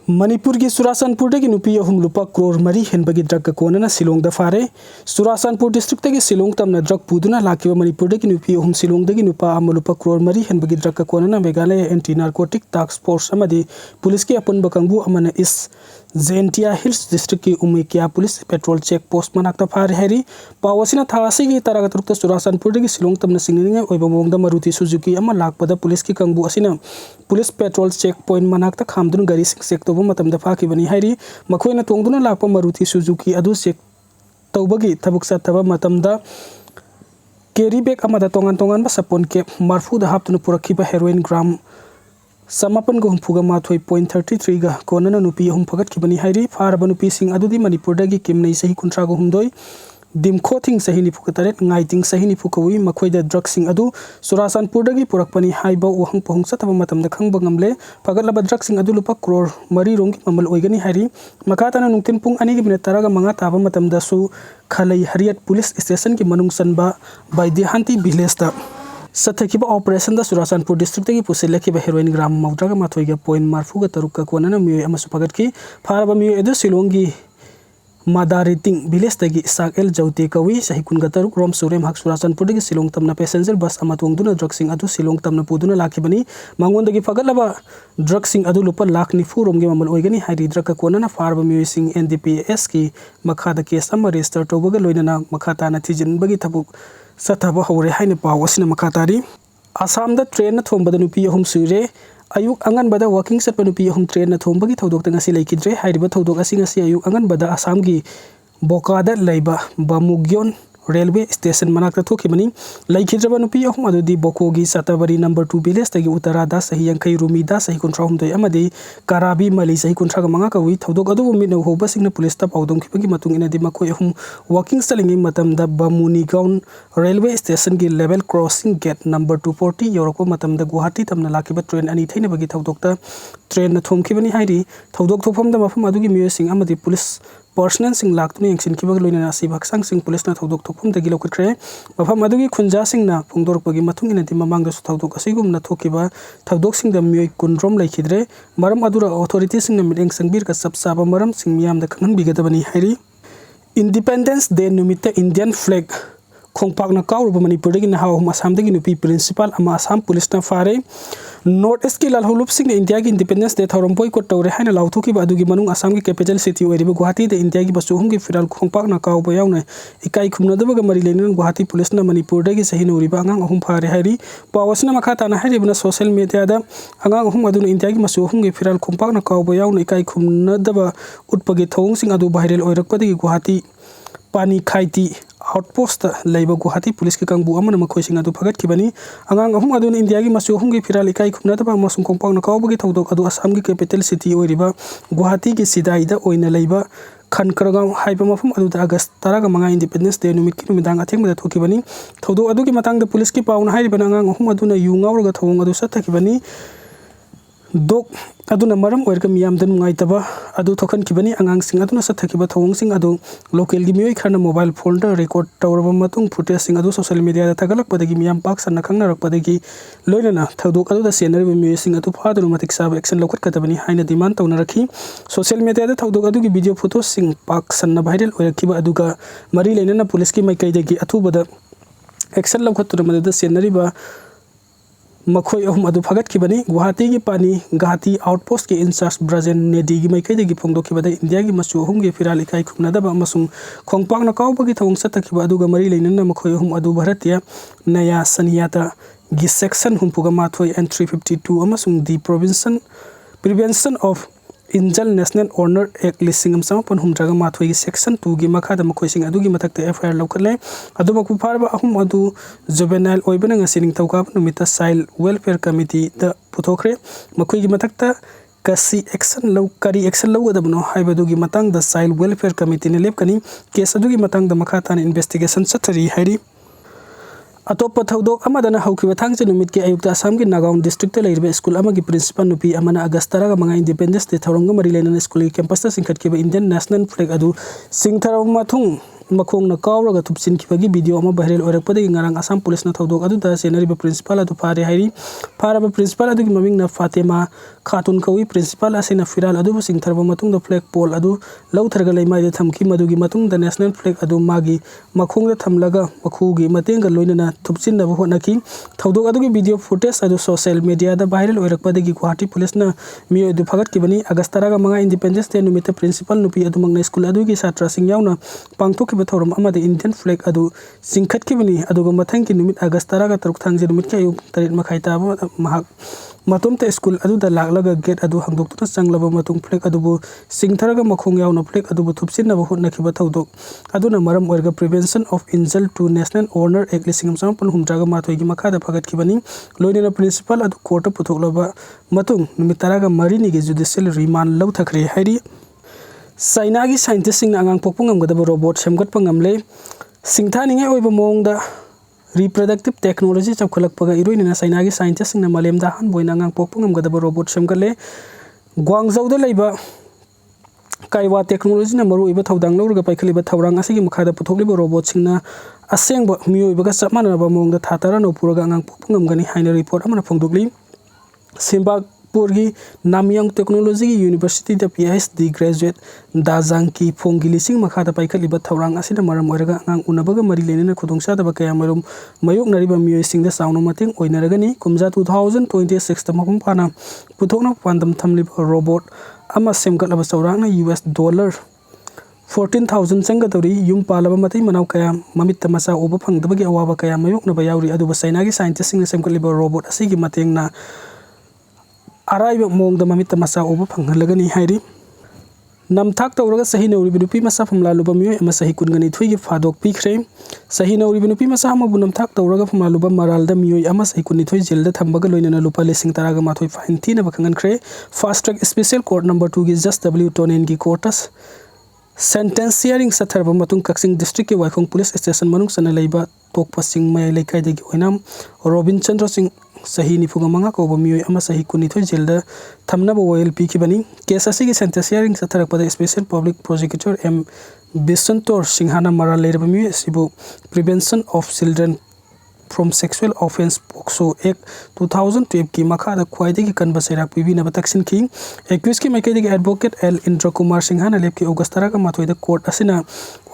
मणिपुर की चुरा चांदपुर की नुपी अहुम लुपा करोड़ मरी हेनबगी ड्रग का कोनना शिलोंग द फारे चुरा चांदपुर डिस्ट्रिक्ट की शिलोंग तमना ड्रग पुदुना लाकिबा मणिपुर की नुपी अहुम शिलोंग दगी नुपा अम लुपा करोड़ मरी हेनबगी ड्रग का कोनना Meghalaya anti narcotic task force अमदी पुलिस की अपुनबा कांगबु अमना इस जेंटिया हिल्स डिस्ट्रिक्ट की उमेकिया पुलिस पेट्रोल चेक पोस्ट मनाक्ता फारे हैरी पावसिना थासिगी तरगा तुरुक्ता चुरा चांदपुर की शिलोंग तमना सिंगनिंग ओइबा मोंगदा मारुति सुजुकी अमा लाकपदा पुलिस की कांगबु असिना पुलिस पेट्रोल चेक पॉइंट मनाक्ता खामदुन गाड़ी चेक तौबा मतमदा फाखिबनी हैरी मखोइना तोंगदुना लाकपा मारुति सुजुकी अदु चेक तौबगी थबुक चतबा मतमदा कैरी बैग अमदा तोंगान तोंगान बा सपोन के मार्फुदा हापतुना पुरखिबा हेरोइन ग्राम समापन को हुमफुगा माथोई 0.33 गा कोनना नुपी अहुम फगतखिबनी हैरी फारबा नुपी सिंह अदुदी मणिपुरदगी किमनै सही कुंट्रा गो हुमदोई दिमखोथिंग सही निफुक तरेट ngaइटिंग सही निफुकवी मखोइदा ड्रग सिंह अदु चुरा चांदपुरदगी पुरकपनी हाइबा वहंग पहुंग सतबा मतमदा खंगबा ngamle फगतलबा ड्रग सिंह अदु लुपा करोड़ मरी रोंगी ममल ओइगनी हैरी मखाताना नुंगतिन पुंग 2 मिनट तरगा मंगा ताबा मतमदा सु खलै हरियत पुलिस स्टेशन की मनुंग सनबा बाइदेहांती विलेज दा सथकिबा ऑपरेशन दा चुरा चांदपुर डिस्ट्रिक्ट की पुसिलेखिबा हेरोइन ग्राम मौद्रागा माथोइगा पॉइंट मार्फुगा तरुका कोनना मियोय अमसु फगतकी फारबा मियोय एदु शिलोंगी मादारिटिंग विलेज तगी साकेल जौते कवी सही कुनगा तरुक रोम सुरेम हक चुरा चांदपुर दगी शिलोंग तमना पैसेंजर बस अमा तोंगदुना ड्रग सिंह अदु शिलोंग तमना पुदुना लाखिबनी मांगोंदगी फगतलबा ड्रग सिंह अदु लुपा लाख निफु रोमगे ममल ओइगनी हाइरी ड्रग का कोनना फारबा मियोय सिंह एनडीपीएस की मखादा केस अमा रजिस्टर तौबगा लोइनना मखाताना थिजिनबगी थबुक सथबा हौरे हाइने पाव असिना मखातारी आसाम दा ट्रेन थोंबदा नुपी अहुम सुरे अयुक अंगनबदा वॉकिंग चटपा नुपी अहुम ट्रेन थोंबगी थौदोक ngasi लेखिद्रे हाइरिबा थौदोक असि ngasi अयुक अंगनबदा आसाम की बोकादा लैबा बामुग्योन रेलवे स्टेशन मनाक्ता थोखिबनी लैखिद्रबा नुपी अहुम अदुदी बोकोगी सताबरी नंबर 2 विलेज तगी उत्तरादा सही यंखै रुमीदा सही कुंट्रा हुमदोय अमदी कराबी मली सही कुंट्रा गा मंगा कवी थौदोक अदु मिन होबा सिंगना पुलिस ता पाउदों खिबगी मतुंग इनादि मखोय अहुम वॉकिंग चलिंगी मतमदा बामुनी गाउन रेलवे स्टेशन की लेवल क्रॉसिंग गेट नंबर 240 योरको मतमदा गुवाहाटी तमना लाखिबा ट्रेन अनि थैनबगी थौदोकता ट्रेन थोमखिबनी हाइरी थौदोक थोफमदा मफम अदुगी मियो सिंग अमदी पुलिस पर्सनल सिंग लाक्तुनी यंगसिन खिबग लोइना असि भक्सांग सिंग पुलिस ना थौदोक थोफम दगी लौखत्रे मफम अदुगी खुंजा सिंग ना फोंदोरपगी मथुंग इनादि ममांग दसु थौदोक असिगुम ना थोखिबा थौदोक सिंग द मियोय कुनरोम लैखिद्रे मरम अदुरा अथॉरिटी सिंग ना मिडेंग संगबीर का सबसाबा मरम सिंग मियाम द खंगन बिगदबनी हाइरी इंडिपेंडेंस डे नुमित्ता इंडियन फ्लैग खोंपाकना काउरबा मणिपुरदगी नहावम आसामदगी नुपी प्रिंसिपल अमा आसाम पुलिस ना फारे नॉर्थ ईस्ट की लालहुलुप सिंह इंडिया की इंडिपेंडेंस डे थौरम बोयकॉट तौरे हाइना लाउथुकिबा अदुगी मनुंग आसाम की कैपिटल सिटी ओइरिबा गुवाहाटी दे इंडिया की बसुहुम की फिराल खोंपाकना काउबा यावना इकाई खुमनदबगा मरी लेनन गुवाहाटी पुलिस ना मणिपुरदगी सही नौरिबा अंगांग अहुम फारे हाइरी पावसना मखाताना हाइरिबना सोशल मीडिया दा अंगांग अहुम अदुना इंडिया की मसुहुम की फिराल खोंपाकना काउबा यावना इकाई खुमनदबा उटपगी थौंग सिंह अदु वायरल ओइरकपदगी गुवाहाटी पानी खाइती आउटपोस्ट लेबा गुवाहाटी पुलिस की कांगबु अमन मखोइसिंग अदु फगतखिबनी अंगांग अहुम अदुन इंडिया की मसुहुम की फिराल इकाई खुमनदबा मसुम खोंपाकना काउबगी थौदोक अदु असम की कैपिटल सिटी ओइरिबा गुवाहाटी की सिदाइदा ओइना लेबा खनकरगांव हाइबा मफम अदुदा अगस्त 15 इंडिपेंडेंस डे नुमित की नुमिदांग अथेंगबदा थोखिबनी थौदोक अदुगी मतांग पुलिस की पाउन हाइरिबा अंगांग अहुम अदुना युंगावरगा थौंग अदु सथखिबनी दोक अदुना मरम ओइरका मियामदा नुंगाइतबा अदु थोखनखिबनी अंगांग सिंग अदुना सथखिबा थौंग सिंग अदु लोकल की मियोय खरना मोबाइल फोन दा रिकॉर्ड तौरबा मतुंग फुटेज सिंग अदु सोशल मीडिया दा थगलकपदगी मियाम पाक सन्ना खंगनरकपदगी लोइनना थौदोक अदुदा सेनरबा मियोय सिंग अदु फादुना मतिक साब एक्शन लौखतकदबनी हाइना डिमांड तौनरखी सोशल मीडिया दा थौदोक अदुगी वीडियो फोटो सिंग पाक सन्ना वायरल ओइरखिबा अदुगा मरी लेनना पुलिस की माइकैदगी अथुबदा एक्शन लौखतुना मददा सेनरिबा मखोय अहुम अदु फगतखिबनी गुवाहाटी की पानी गुवाहाटी आउटपोस्ट के इंचार्ज ब्राजेन नेडी की माइकैदगी फोंदोखिबदा इंडिया की मसु अहुम के फिराल इकाई खुमनदबा अमसुंग खोंपाकना काउबगी थौंग सतखिबा अदुगा मरी लेनना मखोय अहुम अदु भारतीय नया सनियाता गी सेक्शन हुमपुगा माथोय एंड 352 अमसुंग the prevention of insult national honour act लिसिंग अमसमपन हुमद्रागा माथोय की सेक्शन 2 की मखादा मखोयसिंग अदुगी मथक्ते एफआईआर लौखले अदुमकु फारबा अहुम अदु जुवेनाइल ओइबना ngasining थौका नुमिता चाइल्ड वेलफेयर कमिटी दा पुथोखरे मखोय की मथक्ता कसी एक्शन लौगदबनो हाइबदुगी मतंग द चाइल्ड वेलफेयर कमिटी ने लेपकनी केस अदुगी मतंग द मखातान इन्वेस्टिगेशन चथरी हाइरी अतोप थौदोक अमदना हौखिबा थांगचे नुमित के अयुक्ता असम की नागाउन डिस्ट्रिक्ट लेरिबा स्कूल अमगी प्रिंसिपल नुपी अमना अगस्त 15 इंडिपेंडेंस डे थौरंग मरी लेनन स्कूल की कैंपस ता सिंखटखिबा इंडियन नेशनल फ्लैग अदु सिंथरम मथुंग मखोंगना कावरगा थुपसिनखिबगी वीडियो अमा viral ओइरकपदगी ngarang Assam Police na thodok aduda senariba principal adu phare hairi pharaba principal adugi mamingna Fatima Khatun kawi principal asina firal adu singtharba matungda flag pole adu lautharaga leimaide thamki madugi matungda national flag adu magi makhongda thamlaga makhugi matenga loinana thupchinna honaki thodok adugi video footage adu social media da viral oirakpadagi Guwahati Police na Meeoi du phagat kibani August 9 Independence Day numita principal nupi adu mangna school adugi satra sing yauna pangthokkiba thoram amade Indian flag adu singkhatkibani aduga mathangki numit August 9 taruk thangje numit kayu tarit makhai taba mahak matumta school aduda laklaga gate adu hangdoktuna changlaba matung flag adubu singtharaga makhong yauna flag adubu thupsinna hotnakiba thodok aduna maram oirga prevention of insult to national honor act lisingam sampun humtraga mathoigi makhada phagat kibani loinena principal adu court puthoklaba matung numit taraga marini ge judicial remand lau thakre hairi China gi scientist sing angang pokpungam gadaba robot semgat pangamle singthani ngai oiba mongda reproductive technology chapkhalakpaga iroinina China gi scientist sing na malemda han boina angang pokpungam gadaba robot semgale Guangzhou da leiba kaiwa technology na maru iba thodang lawrga paikhaliba thawrang asigi makhada puthokliba robot singna asengba Meeoi baga chapmana ba mongda thatara no puraga angang pokpungam gani haina report amana phongdokli Simbapurgi Namyang Technology University da PhD graduate Dajang ki Phongili sing makhada paikhaliba thawrang asida maram oiraga angang unabaga mari lenena khudongsa da kaya marum mayok nariba Meeoi sing da saunu mateng oinaragani kumja 2026 ta mapum pana puthokna pandam thamli robot ama semgatlaba chawrang na US dollar 14,000 changadori yum palaba matai manau kaya mamitta masa oba phangdabagi awaba kaya mayok na bayawri aduba China gi scientist sing na semgatliba robot asigi mateng na araiba mongda mamitta masa oba phanghalagani hairi Namthak Touba Chahi Nauri Binupi Masa Famlaluba Meeoi ama Chahi Kungani Thuigi Phadok Pikre Chahi Nauri Binupi Masa ama Namthak Touba Famlaluba Maralda Meeoi ama Chahi Kuni Thoi Jelda Thambaga Loinana Lupa Lesing Taraga Mathoi Fine Thina Bakangan Kre Fast Track Special Court number 2 gi Just W Tonen gi Courtas Sentence hearing Satharba Matung Kaksing District ki Waikong Police Station manung sana leiba tokpa sing mai leikai degi oinam Robin Chandra Singh Chahi nifuga manga ko Meeoi ama Chahi Kuni Thoi Jelda thamnaba oil pikibani case asigi sentence hearing satharakpada special public prosecutor M Bisantor Singhana Maral leiraba Meeoi asibu prevention of children from sexual offense POCSO Act 2012 ki makhada khwaidagi kanba sairak pibinaba taksin ki accused ki maikaidagi advocate L Indra Kumar Singhana lepki August 9 mathoida court asina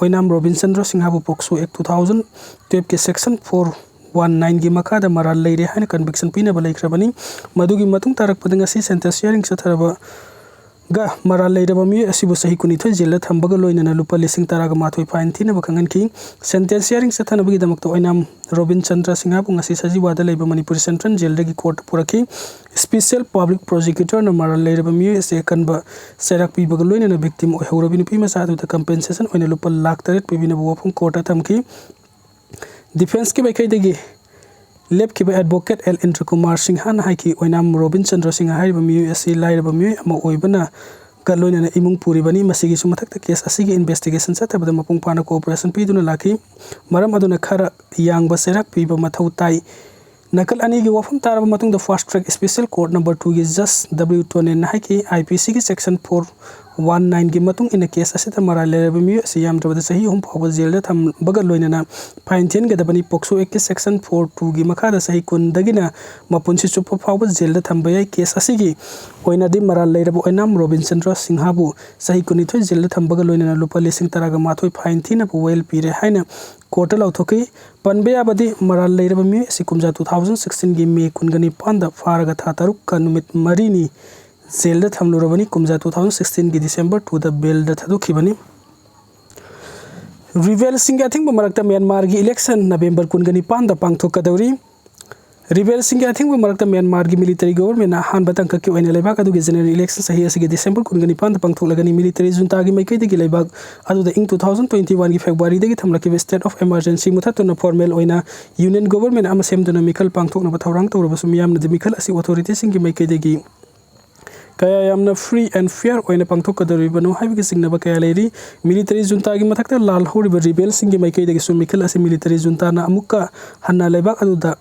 oinam Robin Chandra Singhabu POCSO Act 2012 ki section 419 gi makhada maral leire haina conviction pinaba laikhrabani madugi matung tarak padanga si sentence hearing satharaba ga maral leiraba Meeoi asibu Chahi Kuni Thoi Jelda thambaga loinana lupa lesing taraga mathoi fine thina bakangan ki sentence hearing sathanabagi damakta oinam Robin Chandra Singha pu ngasi sajiwada leiba Manipur Central Jail dagi court puraki special public prosecutor na maral leiraba Meeoi ase kanba sairak pibaga loinana victim oihura binupi masa adu ta compensation oina lupa lakh 3 pibina wafum court thamki defense ki baikai dagi lep ki advocate L Indra Kumar Singhana haiki oinam Robin Chandra Singha haiba Meeoi ase lairaba Meeoi ama oibana galloina imung puribani masigi sumathakta case asigi investigation satabada mapung pana cooperation piduna laki maram aduna khara yangba serak piba mathau tai nakal ani gi wafam taraba matung the fast track special court number 2 gi just W tonen haiki IPC gi section 419 gi matung in a case asita maral leiraba Meeoi ase yamdrabada Chahi hum phawa jail da tham baga loinana fine thien ga dabani POCSO Act section 42 gi makhada Chahi kun dagina mapunsi chupa phawa jail da tham bayai case asigi oina di maral leiraba oinam Robin Chandra Singha bu Chahi Kuni Thoi jail da tham baga loinana lupa lesing taraga mathoi fine thina bu well pire haina court law thoki panbe abadi maral leiraba Meeoi ase kumja 2016 gi May kungani panda faraga tha taruk ka numit marini jail da thamlurabani kumja 2016 gi December 2 da bail da thadukibani rebel singha thingba marakta Myanmar gi election November kungani panda pangthokadori rebel singha thingba marakta Myanmar gi military government na han batang ka ki oina leibak adu gi general election Chahi asigi December kungani panda pangthoklagani military junta gi maikai dagi leibak adu da ing 2021 gi February dagi thamlaki state of emergency muthatuna formal oina union government ama semduna mikal pangthokna ba thawrang tawrabasum yamna de mikal asi authority sing gi maikai dagi kaya yamna free and fair oina pangthokadori banu haibigi singnaba kaya leiri military junta gi mathakta lal horiba rebel singi maikai dagi sumikal asi military junta na amukka hanna leibak aduda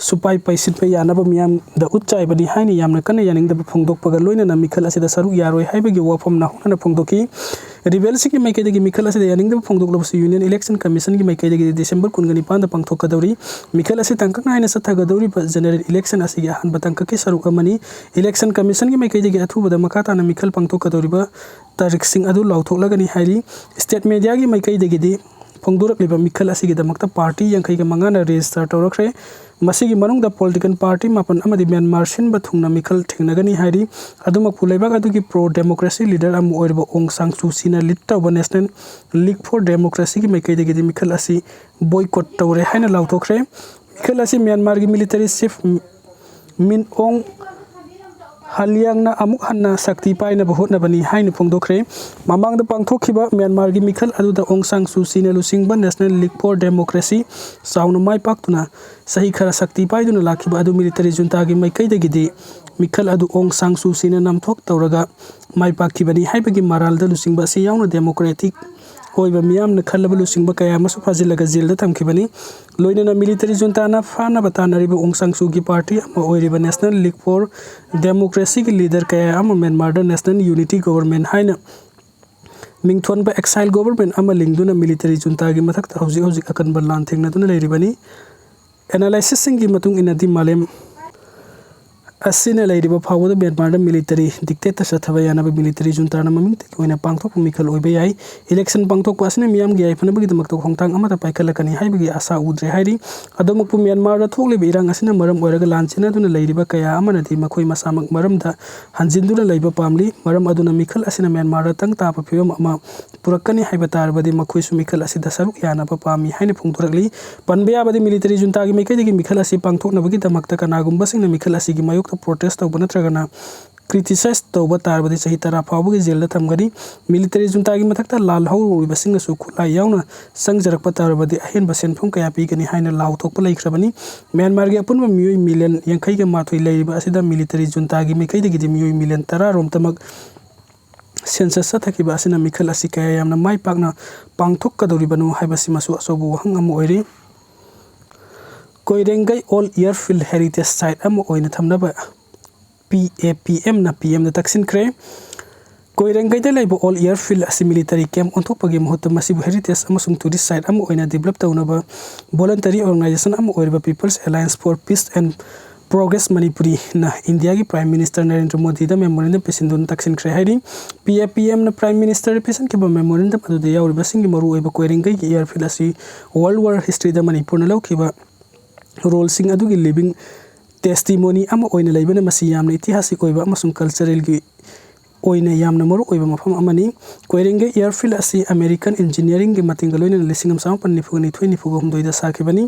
supai paisin pe yanaba miyam da utchai bani haini yamna kana yaning da phongdok paga loina na mikal asi da saru yaroi haibigi wafam na hona phongdoki rebels की माइकैदगी मिखल असे यानिंगदब फोंदोक्लबस union election commission की माइकैदगी December 19 दा पांगथोकदौरी मिखल असे तंकक नायना सथगदौरी general election असे अहनब तंकक की सरुक अमनी election commission की माइकैदगी अथुबदा मखाताना मिखल पांगथोकदौरीबा तारिखसिंग अदु लाउथोकलगनी हाइरी स्टेट मीडिया की माइकैदगी फोंदोरक्लिबा मिखल असिगिदमक्ता पार्टी यांखैगा मंगाना रजिस्टर तौरखरे मसिगी मनुंगदा पॉलिटिकल पार्टी मापन अमदि म्यांमार सिनबा थुंगना मिखल ठेंगनगनी हाइरी अदुमकु लेबाग अदुगी प्रो डेमोक्रेसी लीडर अम ओइरबा ओंग सांग सू सीना लीड तौबा नेशनल लीग फॉर डेमोक्रेसी की माइकैदगी मिखल असी बॉयकॉट तौरे हाइना लाउथोखरे मिखल असी म्यांमार की मिलिटरी चीफ मिन ओंग हलियांगना अमुक हन्ना शक्ति पाइनब होटनबनी हाइना फोंदोखरे ममांगदा पांगथोखिबा म्यांमार की मिखल अदुदा ओंग सांग सू सीना लुसिंगबा नेशनल लीग फॉर डेमोक्रेसी साउन माइ पाक्तुना सही खरा शक्ति पाइदुना लाखिबा अदु मिलिटरी जुंता की माइकैदगिदि मिखल अदु ओंग सांग सू सीना नामथोक तौरगा माइ पाक्खिबनी हाइबगी मरालदा लुसिंगबा से यावना डेमोक्रेटिक ओइबा मियामना खल्लबा लुसिंगबा कया मसु फाजिलगा जेलदा थमखिबनी लोइनना मिलिटरी जुंताना फानबा तानरिबा ओंग सांग सू की पार्टी अमा ओइरिबा नेशनल लीग फॉर डेमोक्रेसी की लीडर कया अमा म्यांमार नेशनल यूनिटी गवर्नमेंट हाइना मिंगथोनबा एक्साइल गवर्नमेंट अमा लिंगदुना मिलिटरी जुंता की मथक्ता हौजिक अकनबा लान थेंगनादुना लेरिबनी एनालिसिस सिंगी मतुंग इनदि मालेम असिना लेरिबा फावदा म्यांमार मिलिटरी डिक्टेटर सथबा यानाबा मिलिटरी जुंताना ममिंग ओइना पांगथोक मिखल ओइबा याई इलेक्शन पांगथोक पासने मियाम गी आइफनबगी दमक्ता खोंगतांग अमता पाइखलकनी हाइबगी आशा उद्रे हाइरी अदमकु म्यांमार थोकलेबा इरांग असिना मरम ओइरगा लानचिना दुना लेरिबा कया अमनदि मखोइ मसामक मरमदा हंजिनदुना लेबा पामली मरम अदुना मिखल असिना म्यांमार तंग तापा फिवम अमा पुरक्कनी हाइबा तारबदि मखोइसु मिखल असिदा सरुक यानाबा पामी हाइने फोंगथोरकली पनबयाबदि मिलिटरी जुंतागी माइकैदगी मिखल असि पांगथोकनबगी दमक्ता कनागुंबसिंगना मिखल असिगी मायोक प्रोटेस्ट तौब नत्रगना क्रिटिसाइज तौब तारबदि सही तरा फावबगी जेलदा थमगनी मिलिटरी जुंतागी मथक्ता लाल हौरिबसिंगसु खुला यावना संगजरकपा तारबदि अहेनबा सेनफम कया पीगनी हाइना लाउथोकपा लैख्रबनी म्यांमार की अपुनबा मियोइ मिलियन यांखैगा माथोइ लैरिबा असिदा मिलिटरी जुंतागी माइकैदगी मियोइ मिलियन 10 रोमतमक सेंसस सथकिबा असिना मिखल असि कया यामना माइ पाकना पांगथोकदौरिबनो हाइबसिमसु अचौबा वहंग अमा ओइरि Koirengei all year field heritage site अमा ओइना थमनबा PAPM ना PM ना तक्सिनख्रे कोइरेंगैदा लेबा ऑल ईयर फील्ड असि मिलिटरी कैंप ओंथोकपगी महत्व मसिबु हेरिटेज अमसुंग टूरिस्ट साइट अमा ओइना डेवलप तौनबा वॉलंटरी ऑर्गेनाइजेशन अमा ओइरबा People's Alliance for Peace and Progress Manipuri ना इंडिया की प्राइम मिनिस्टर नरेंद्र मोदी दा मेमोरेंडम पिसिंदुन तक्सिनख्रे हाइरी PAPM ना प्राइम मिनिस्टर पिसन के मेमोरेंडम अदुदा यावरिबसिंगी मरु ओइबा कोइरेंगै की ईयर फील्ड असि वर्ल्ड वार हिस्ट्री दा मणिपुर ना लौखिबा रोल सिंग अदुगी लिविंग टेस्टिमोनी अमा ओइना लैबना मसि यामना इतिहासिक ओइबा अमसुंग कल्चरल की ओइना यामना मरु ओइबा मफम अमनी कोइरेंगे एयरफील्ड असि अमेरिकन इंजीनियरिंग के मतिंग लोइना लिसिंगम सामपन निफुगनी थोइ निफुगो हमदोइदा साखिबनी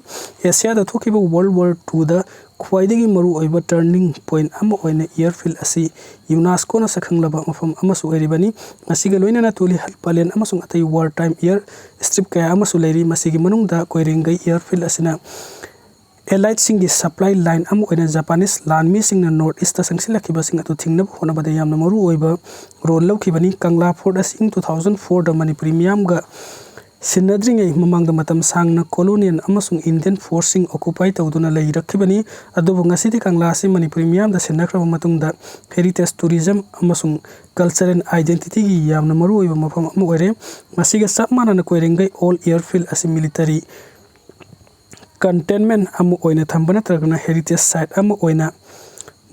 एशिया दा थोखिबा वर्ल्ड वार 2 दा ख्वाइदगी मरु ओइबा टर्निंग पॉइंट अमा ओइना एयरफील्ड असि यूनेस्को ना सखंगलबा मफम अमसु ओइरिबनी मसिगा लोइना ना तुली हलपालेन अमसुंग अतै वार टाइम एयर स्ट्रिप कया अमसु लैरि मसिगी मनुंगदा कोइरेंगे एयरफील्ड असिना एलाइट सिंह की सप्लाई लाइन अम ओइना जापानीज लानमी सिंह ना नॉर्थ ईस्ट संगसिलखिबा सिंह अतु थिंगनब होनबदा यामना मरु ओइबा रोल लौखिबनी कंगला फोर्ट सिंह 2004 दा मणिपुरी मियामगा सिन्नद्रिङै ममांगदा मतम सांगना कॉलोनियल अमसुंग इंडियन फोर्सिंग ऑक्युपाई तौदुना लैरखिबनी अदुबु ngасidi कंगला से मणिपुरी मियामदा सिन्नख्रबा मतुंगदा हेरिटेज टूरिज्म अमसुंग कल्चरल आइडेंटिटी की यामना मरु ओइबा मफम अम ओइरे मसिगा सब मानना कोइरेंगै ऑल एयरफील्ड असि मिलिटरी कंटेनमेंट अम ओइना थंबना तरगना हेरिटेज साइट अम ओइना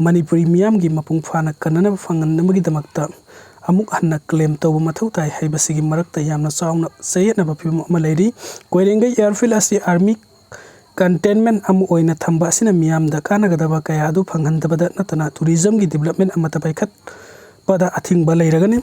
मणिपुरी मियाम की मपुंग फाना कनना फंगनमगी दमक्ता अमुक हन्ना क्लेम तौब मथौ ताइ हाइबसिगी मरक्ता यामना चावना सयेना बफिम अम लैरि कोइरेंगै एयरफील्ड असि आर्मी कंटेनमेंट अम ओइना थंबा असिना मियामदा कानगदबा कया अदु फंगहनदबदा नतना टूरिज्म की डेवलपमेंट अमता पाइखत पदा अथिंगबा लैरगनी